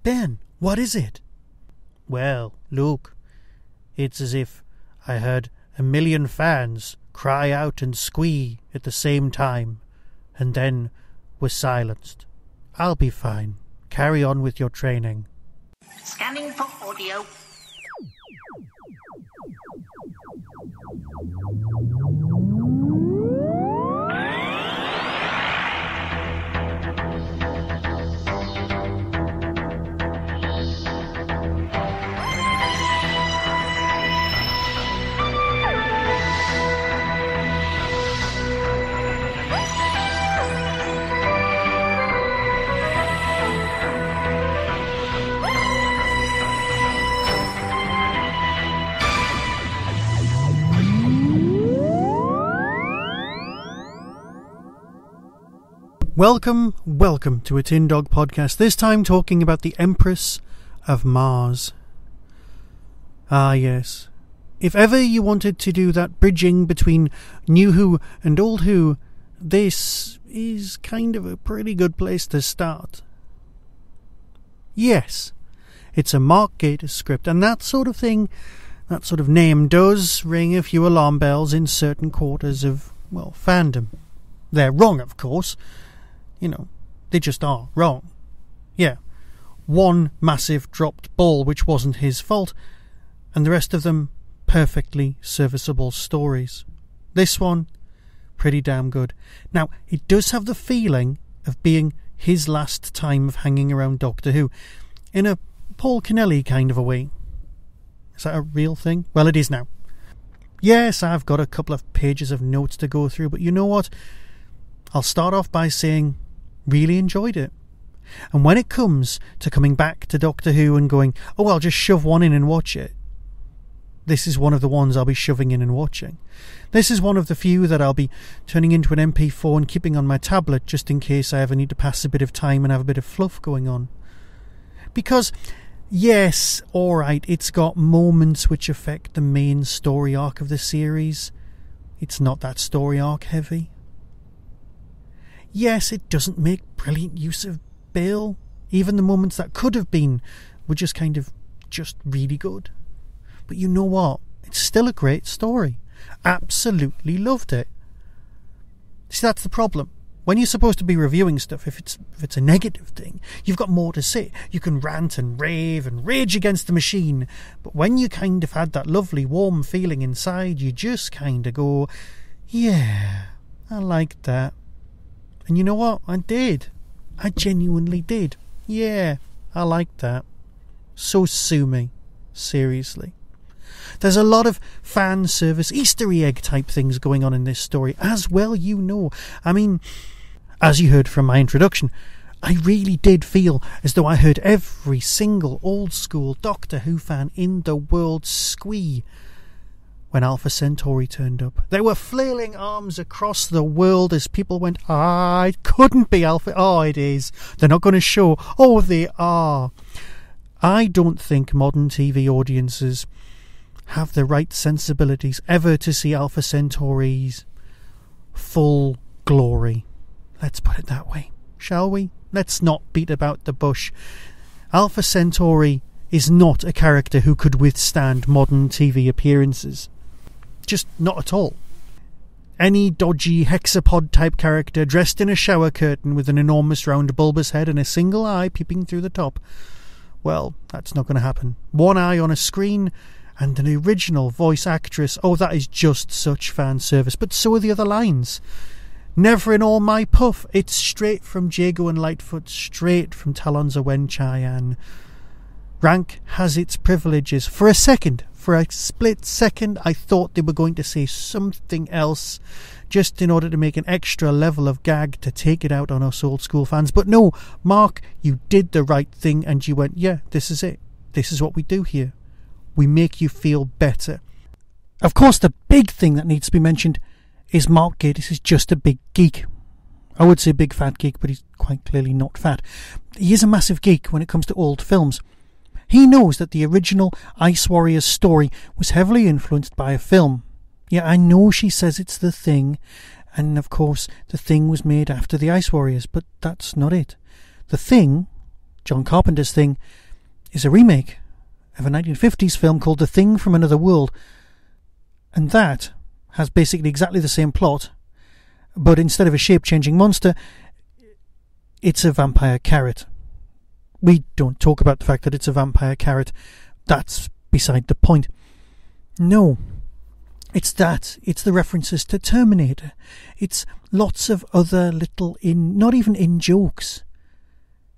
Ben, what is it? Well, look, it's as if I heard a million fans cry out and squee at the same time, and then was silenced. I'll be fine. Carry on with your training. Scanning for audio. Welcome to a Tin Dog podcast, this time talking about the Empress of Mars. Ah yes, if ever you wanted to do that bridging between New Who and Old Who, this is kind of a pretty good place to start. Yes, it's a Mark Gatiss script, and that sort of thing, that sort of name does ring a few alarm bells in certain quarters of, well, fandom. They're wrong, of course. You know, they just are wrong. Yeah, one massive dropped ball which wasn't his fault, and the rest of them perfectly serviceable stories. This one, pretty damn good. Now, it does have the feeling of being his last time of hanging around Doctor Who, in a Paul Kennelly kind of a way. Is that a real thing? Well, it is now. Yes, I've got a couple of pages of notes to go through, but you know what? I'll start off by saying really enjoyed it. And when it comes to coming back to Doctor Who and going, oh, I'll just shove one in and watch it, this is one of the ones I'll be shoving in and watching. This is one of the few that I'll be turning into an MP4 and keeping on my tablet just in case I ever need to pass a bit of time and have a bit of fluff going on. Because, yes, alright, it's got moments which affect the main story arc of the series. It's not that story arc heavy. Yes, it doesn't make brilliant use of Bill. Even the moments that could have been were just kind of just really good. But you know what? It's still a great story. Absolutely loved it. See, that's the problem. When you're supposed to be reviewing stuff, if it's a negative thing, you've got more to say. You can rant and rave and rage against the machine. But when you kind of had that lovely warm feeling inside, you just kind of go, yeah, I like that. And you know what? I did. I genuinely did. Yeah, I liked that. So sue me. Seriously. There's a lot of fan service, Easter egg type things going on in this story, as well you know. I mean, as you heard from my introduction, I really did feel as though I heard every single old school Doctor Who fan in the world squee when Alpha Centauri turned up. There were flailing arms across the world as people went, it couldn't be Alpha. Oh, it is. They're not going to show. Oh, they are. I don't think modern TV audiences have the right sensibilities ever to see Alpha Centauri's full glory. Let's put it that way, shall we? Let's not beat about the bush. Alpha Centauri is not a character who could withstand modern TV appearances. Just not at all. Any dodgy hexapod type character dressed in a shower curtain with an enormous round bulbous head and a single eye peeping through the top, well, that's not going to happen. One eye on a screen and an original voice actress. Oh, that is just such fan service. But so are the other lines. Never in all my puff. It's straight from Jago and Lightfoot, straight from Talons of Wen-Chi-An. Rank has its privileges. For a split second, I thought they were going to say something else, just in order to make an extra level of gag to take it out on us old school fans. But no, Mark, you did the right thing, and you went, yeah, this is it. This is what we do here. We make you feel better. Of course, the big thing that needs to be mentioned is Mark Gatiss is just a big geek. I would say big fat geek, but he's quite clearly not fat. He is a massive geek when it comes to old films. He knows that the original Ice Warriors story was heavily influenced by a film. Yeah, I know she says it's The Thing, and of course The Thing was made after the Ice Warriors, but that's not it. The Thing John Carpenter's Thing is a remake of a 1950s film called The Thing from Another World, and that has basically exactly the same plot, but instead of a shape-changing monster, it's a vampire carrot. We don't talk about the fact that it's a vampire carrot. That's beside the point. No, it's that. It's the references to Terminator. It's lots of other little not even in jokes.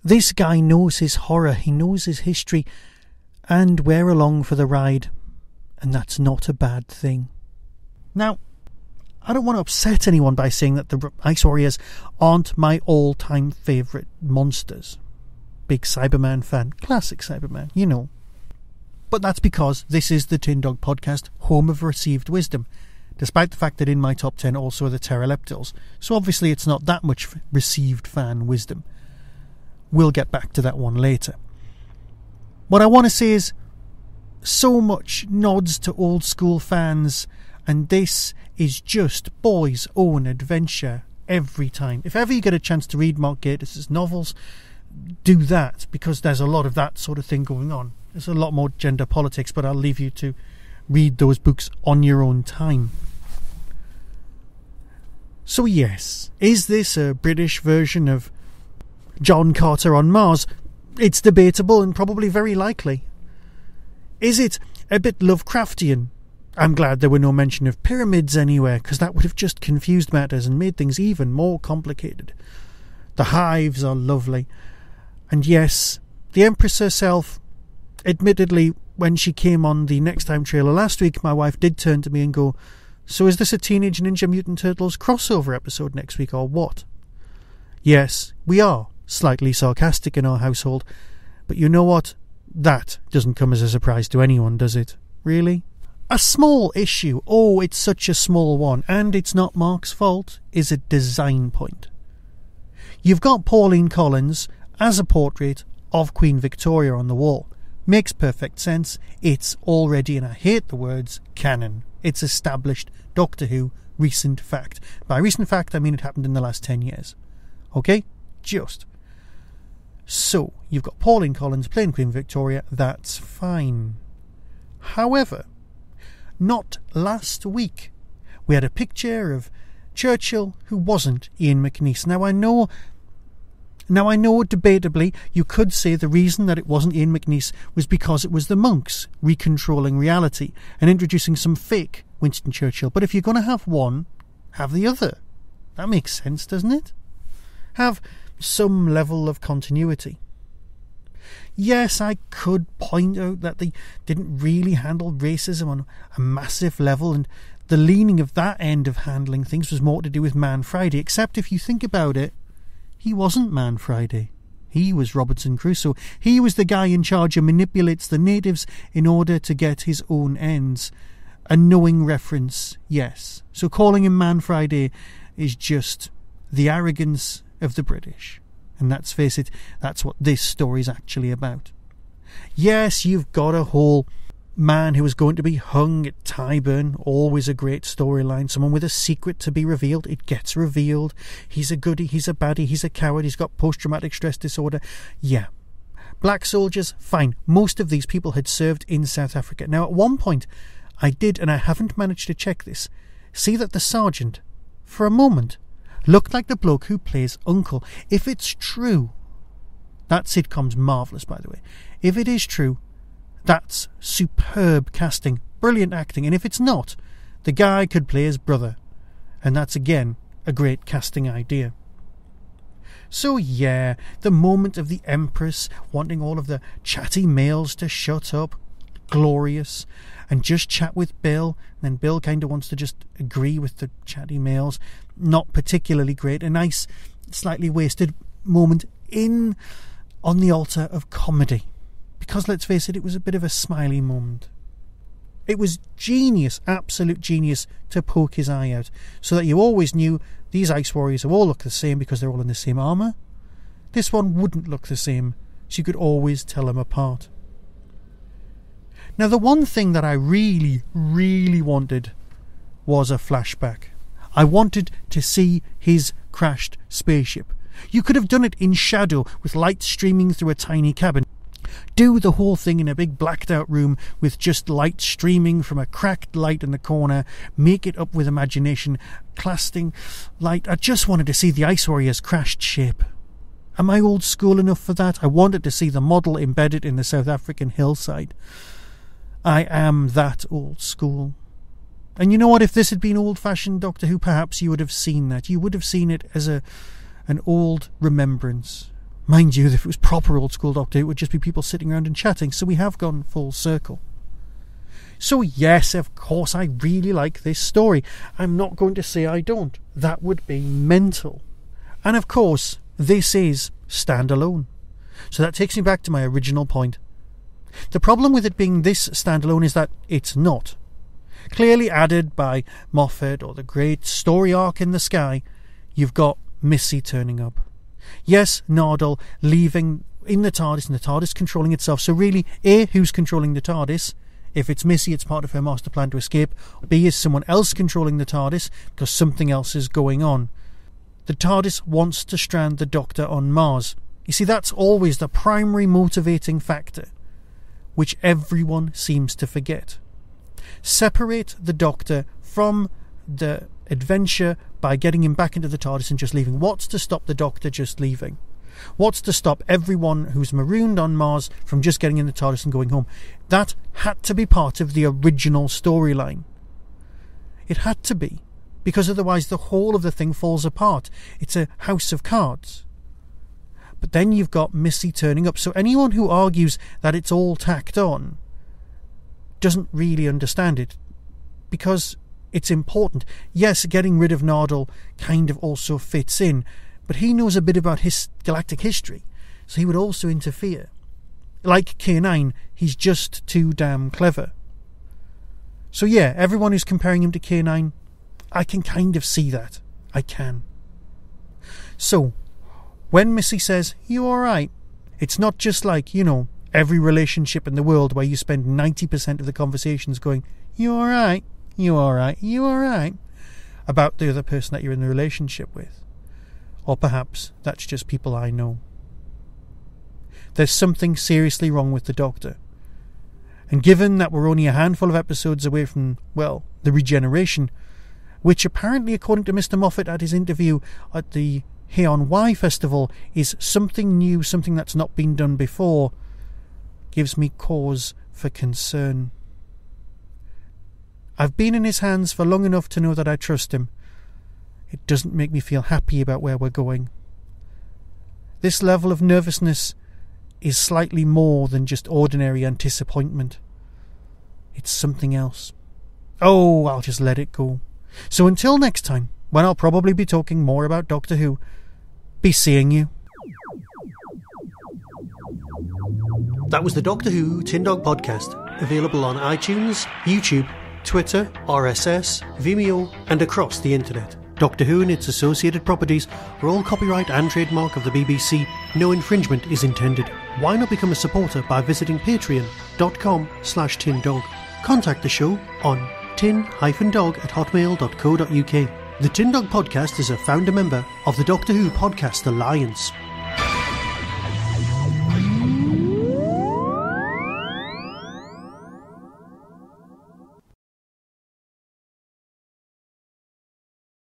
This guy knows his horror, he knows his history, and we're along for the ride, and that's not a bad thing. Now, I don't want to upset anyone by saying that the Ice Warriors aren't my all-time favourite monsters. Big Cyberman fan, classic Cyberman, you know. But that's because this is the Tin Dog Podcast, home of received wisdom, despite the fact that in my top 10 also are the Pteroleptils. So obviously it's not that much received fan wisdom. We'll get back to that one later. What I want to say is so much nods to old school fans, and this is just boys' own adventure every time. If ever you get a chance to read Mark Gatiss' novels, do that, because there's a lot of that sort of thing going on. There's a lot more gender politics, but I'll leave you to read those books on your own time. So yes, is this a British version of John Carter on Mars? It's debatable and probably very likely. Is it a bit Lovecraftian? I'm glad there were no mention of pyramids anywhere, because that would have just confused matters and made things even more complicated. The hives are lovely. And yes, the Empress herself, admittedly, when she came on the Next Time trailer last week, my wife did turn to me and go, "So is this a Teenage Ninja Mutant Turtles crossover episode next week or what?" Yes, we are slightly sarcastic in our household, but you know what? That doesn't come as a surprise to anyone, does it? Really? A small issue, oh, it's such a small one, and it's not Mark's fault, is a design point. You've got Pauline Collins as a portrait of Queen Victoria on the wall. Makes perfect sense. It's already, and I hate the words, canon. It's established Doctor Who recent fact. By recent fact, I mean it happened in the last 10 years. Okay? Just. So, you've got Pauline Collins playing Queen Victoria. That's fine. However, not last week. We had a picture of Churchill who wasn't Ian McNeice. Now I know debatably you could say the reason that it wasn't Ian McNeice was because it was the monks recontrolling reality and introducing some fake Winston Churchill. But if you're going to have one, have the other. That makes sense, doesn't it? Have some level of continuity. Yes, I could point out that they didn't really handle racism on a massive level, and the leaning of that end of handling things was more to do with Man Friday, except if you think about it, he wasn't Man Friday. He was Robinson Crusoe. He was the guy in charge who manipulates the natives in order to get his own ends. A knowing reference, yes. So calling him Man Friday is just the arrogance of the British. And let's face it, that's what this story's actually about. Yes, you've got a whole man who was going to be hung at Tyburn, always a great storyline. Someone with a secret to be revealed, it gets revealed. He's a goodie, he's a baddie, he's a coward, he's got post-traumatic stress disorder. Yeah. Black soldiers, fine. Most of these people had served in South Africa. Now, at one point, I did, and I haven't managed to check this, see that the sergeant, for a moment, looked like the bloke who plays Uncle. If it's true, that sitcom's marvellous, by the way. If it is true, that's superb casting, brilliant acting. And if it's not, the guy could play his brother. And that's, again, a great casting idea. So yeah, the moment of the Empress wanting all of the chatty males to shut up, glorious, and just chat with Bill. And then Bill kind of wants to just agree with the chatty males. Not particularly great. A nice, slightly wasted moment on the altar of comedy. Because, let's face it, it was a bit of a smiley moment. It was genius, absolute genius, to poke his eye out, so that you always knew these Ice Warriors all look the same because they're all in the same armour. This one wouldn't look the same, so you could always tell them apart. Now, the one thing that I really, really wanted was a flashback. I wanted to see his crashed spaceship. You could have done it in shadow with light streaming through a tiny cabin. Do the whole thing in a big blacked out room with just light streaming from a cracked light in the corner. Make it up with imagination, casting light. I just wanted to see the Ice Warriors' crashed ship. Am I old school enough for that? I wanted to see the model embedded in the South African hillside. I am that old school. And you know what? If this had been old-fashioned Doctor Who, perhaps you would have seen that. You would have seen it as an old remembrance. Mind you, if it was proper old-school Doctor Who, it would just be people sitting around and chatting, so we have gone full circle. So yes, of course, I really like this story. I'm not going to say I don't. That would be mental. And of course, this is standalone. So that takes me back to my original point. The problem with it being this standalone is that it's not. Clearly added by Moffat or the great story arc in the sky, you've got Missy turning up. Yes, Nardole leaving in the TARDIS and the TARDIS controlling itself. So really, A, who's controlling the TARDIS? If it's Missy, it's part of her master plan to escape. B, is someone else controlling the TARDIS because something else is going on. The TARDIS wants to strand the Doctor on Mars. You see, that's always the primary motivating factor, which everyone seems to forget. Separate the Doctor from the adventure by getting him back into the TARDIS and just leaving. What's to stop the Doctor just leaving? What's to stop everyone who's marooned on Mars from just getting in the TARDIS and going home? That had to be part of the original storyline. It had to be, because otherwise the whole of the thing falls apart. It's a house of cards. But then you've got Missy turning up, so anyone who argues that it's all tacked on doesn't really understand it, because it's important. Yes, getting rid of Nardole kind of also fits in, but he knows a bit about his galactic history, so he would also interfere. Like K9, he's just too damn clever. So yeah, everyone who's comparing him to K9, I can kind of see that. I can. So, when Missy says, "You alright?" it's not just like, every relationship in the world where you spend 90% of the conversations going, "You alright? You alright? You alright?" about the other person that you're in a relationship with. Or perhaps that's just people I know. There's something seriously wrong with the Doctor. And given that we're only a handful of episodes away from, the regeneration, which apparently, according to Mr. Moffat at his interview at the Hey on Why festival, is something new, something that's not been done before, gives me cause for concern. I've been in his hands for long enough to know that I trust him. It doesn't make me feel happy about where we're going. This level of nervousness is slightly more than just ordinary disappointment. It's something else. Oh, I'll just let it go. So until next time, when I'll probably be talking more about Doctor Who, be seeing you. That was the Doctor Who Tin Dog Podcast, available on iTunes, YouTube, Twitter, RSS, Vimeo, and across the internet. Doctor Who and its associated properties are all copyright and trademark of the BBC. No infringement is intended. Why not become a supporter by visiting patreon.com/tindog. Contact the show on tin-dog@hotmail.co.uk. The Tin Dog Podcast is a founder member of the Doctor Who Podcast Alliance.